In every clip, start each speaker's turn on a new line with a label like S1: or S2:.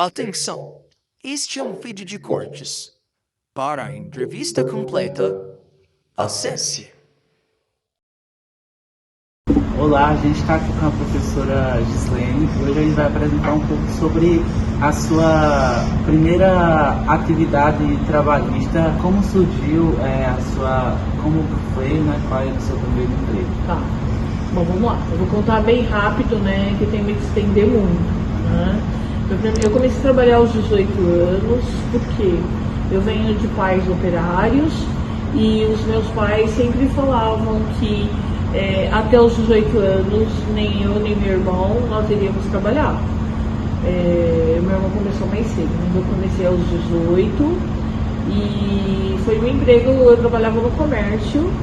S1: Atenção! Este é um vídeo de cortes. Para a entrevista completa, acesse.
S2: Olá, a gente está aqui com a professora Gislene e hoje a gente vai apresentar um pouco sobre a sua primeira atividade trabalhista, como surgiu como foi, né, qual era o seu primeiro emprego.
S3: Tá. Bom, vamos lá. Eu vou contar bem rápido, né, que tem que me estender muito, né? Eu comecei a trabalhar aos 18 anos, porque eu venho de pais operários e os meus pais sempre falavam que até os 18 anos, nem eu nem meu irmão, nós iríamos trabalhar. Meu irmão começou mais cedo, mas eu comecei aos 18 e foi um emprego, eu trabalhava no comércio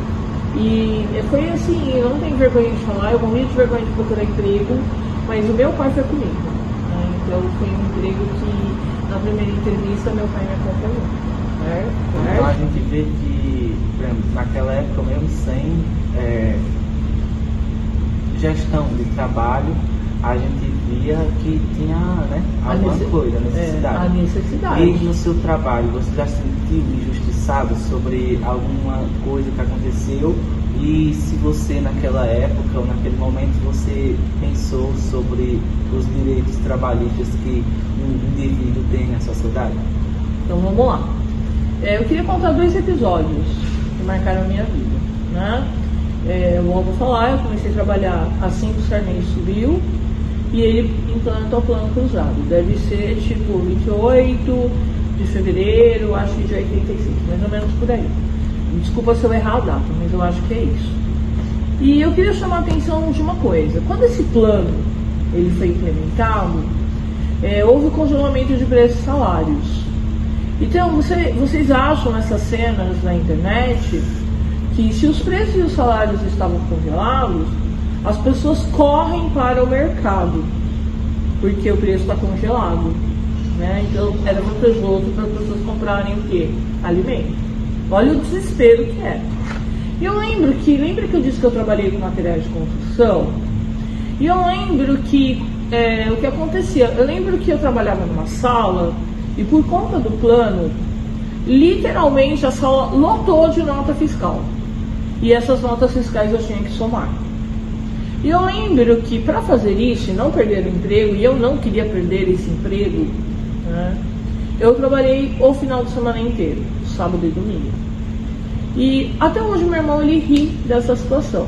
S3: e foi assim, eu não tenho vergonha de falar, eu morri de vergonha de procurar emprego, mas o meu pai foi comigo, né? Então foi um emprego que na primeira entrevista meu pai me acompanhou, certo?
S2: Então a gente vê que, por exemplo, naquela época mesmo sem gestão de trabalho, a gente via que tinha, né, alguma coisa, necessidade.
S3: A necessidade.
S2: E no seu trabalho, você já se sentiu injustiçado sobre alguma coisa que aconteceu? E se você naquela época ou naquele momento você pensou sobre os direitos trabalhistas que um indivíduo tem na sociedade?
S3: Então vamos lá. Eu queria contar 2 episódios que marcaram a minha vida, né? Eu vou falar, eu comecei a trabalhar assim que o Sarney subiu e ele implanta o plano cruzado. Deve ser tipo 28 de fevereiro, acho que de 85, mais ou menos por aí. Desculpa se eu errar a data, mas eu acho que é isso. E eu queria chamar a atenção de uma coisa. Quando esse plano ele foi implementado, houve congelamento de preços e salários. Então, vocês acham nessas cenas na internet que se os preços e os salários estavam congelados, as pessoas correm para o mercado, porque o preço está congelado, né? Então, era vantajoso para as pessoas comprarem o quê? Alimento. Olha o desespero que é. E eu lembra que eu disse que eu trabalhei com materiais de construção? E eu lembro que o que acontecia, eu lembro que eu trabalhava numa sala e por conta do plano, literalmente a sala lotou de nota fiscal. E essas notas fiscais eu tinha que somar. E eu lembro que para fazer isso e não perder o emprego, e eu não queria perder esse emprego, né, eu trabalhei o final de semana inteiro, sábado e domingo. E até hoje meu irmão ele ri dessa situação.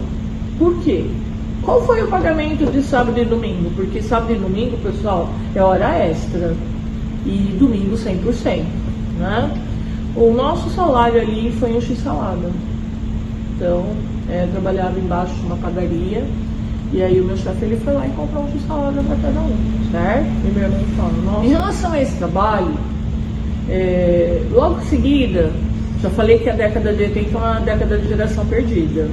S3: Por quê? Qual foi o pagamento de sábado e domingo? Porque sábado e domingo, pessoal, é hora extra. E domingo 100%, né? O nosso salário ali foi um x-salada. Então, eu trabalhava embaixo de uma padaria e aí o meu chefe ele foi lá e comprou um x-salada para cada um, certo? E meu irmão fala, nossa. Em relação a esse trabalho, logo em seguida, já falei que a década de 80 é uma década de geração perdida.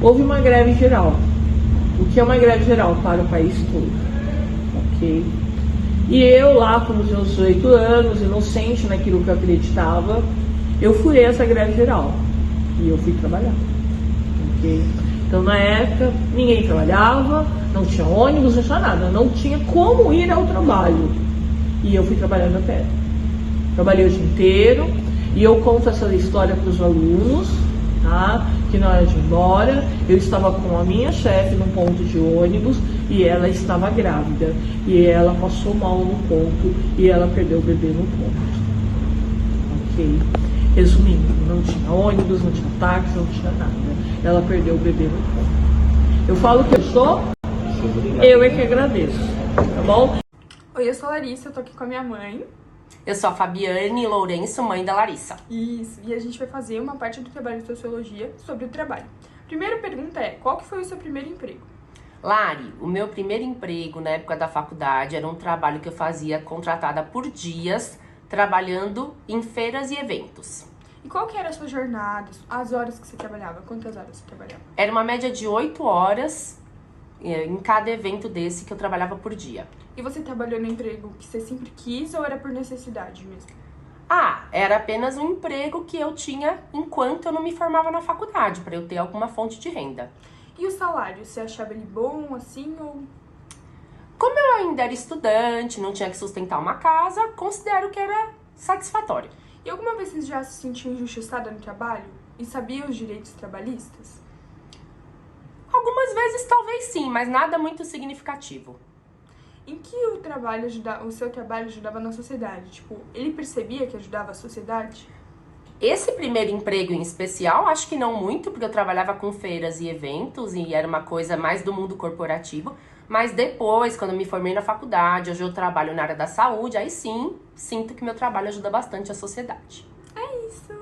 S3: Houve uma greve geral. O que é uma greve geral? Para o país todo. Ok? E eu lá com os meus 18 anos, inocente naquilo que eu acreditava, eu furei essa greve geral. E eu fui trabalhar. Okay? Então na época ninguém trabalhava, não tinha ônibus, não tinha nada, não tinha como ir ao trabalho. E eu fui trabalhando a pé. Trabalhei o dia inteiro e eu conto essa história para os alunos, tá? Que na hora de ir embora, eu estava com a minha chefe num ponto de ônibus e ela estava grávida. E ela passou mal no ponto e ela perdeu o bebê no ponto. Ok? Resumindo, não tinha ônibus, não tinha táxi, não tinha nada. Ela perdeu o bebê no ponto. Eu falo que eu sou, eu é que agradeço, tá bom?
S4: Oi, eu sou a Larissa, eu tô aqui com a minha mãe.
S5: Eu sou a Fabiane Lourenço, mãe da Larissa.
S4: Isso, e a gente vai fazer uma parte do trabalho de sociologia sobre o trabalho. Primeira pergunta é, qual que foi o seu primeiro emprego?
S5: Lari, o meu primeiro emprego na época da faculdade era um trabalho que eu fazia contratada por dias, trabalhando em feiras e eventos.
S4: E qual que era a sua jornada, as horas que você trabalhava? Quantas horas você trabalhava?
S5: Era uma média de 8 horas em cada evento desse que eu trabalhava por dia.
S4: E você trabalhou no emprego que você sempre quis ou era por necessidade mesmo?
S5: Era apenas um emprego que eu tinha enquanto eu não me formava na faculdade, para eu ter alguma fonte de renda.
S4: E o salário, você achava ele bom assim ou...
S5: Como eu ainda era estudante, não tinha que sustentar uma casa, considero que era satisfatório.
S4: E alguma vez você já se sentiu injustiçada no trabalho e sabia os direitos trabalhistas?
S5: Algumas vezes talvez sim, mas nada muito significativo.
S4: Em que o seu trabalho ajudava na sociedade? Tipo, ele percebia que ajudava a sociedade?
S5: Esse primeiro emprego em especial, acho que não muito, porque eu trabalhava com feiras e eventos e era uma coisa mais do mundo corporativo. Mas depois, quando eu me formei na faculdade, hoje eu trabalho na área da saúde, aí sim, sinto que meu trabalho ajuda bastante a sociedade.
S4: É isso!